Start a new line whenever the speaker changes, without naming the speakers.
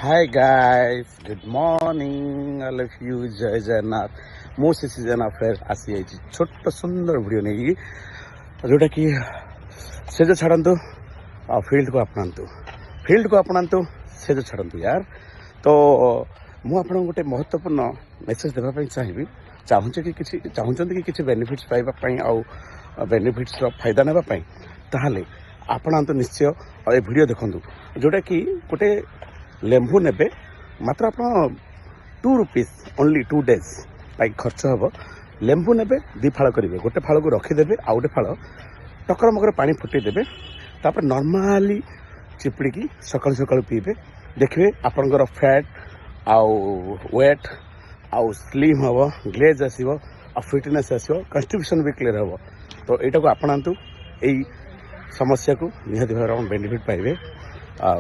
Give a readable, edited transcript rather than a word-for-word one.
hi guys good morning I love you जय जगन्नाथ मो से सीजन अफेयर आसी छोट सुंदर वीडियो नहीं जोटा कि से जो छाड़ू फील्ड को अपनातु से जो छाड़ू यार तो मुझे गोटे महत्वपूर्ण मेसेज देवाई चाहिए चाहते कि किसी बेनिफिट्स पाइबापी आउ बेनिफिट्स फायदा नापी ताहले आपणातु निश्चय और ये वीडियो देखूँ जोटा कि गोटे लेंबू ने मात्र आप 2 रुपीज ओनली 2 days लाइक खर्च हम लेंबू ने 2 फाड़ करेंगे गोटे फाड़ को रखीदे आ गोटे फाड़ टकर मकर पा फुटेदेवे तापर नॉर्मली चिपुड़ी सकाल सकाल पीबे देखिए आपंकर फैट आउ वेट आउ स्लिम हम ग्लेज आसो आ फिटनेस आसो कन्स्टिट्यूशन भी क्लियर हम तो यहाँ को आपणातु यही समस्या को निहत भाव बेनिफिट पाइबे आ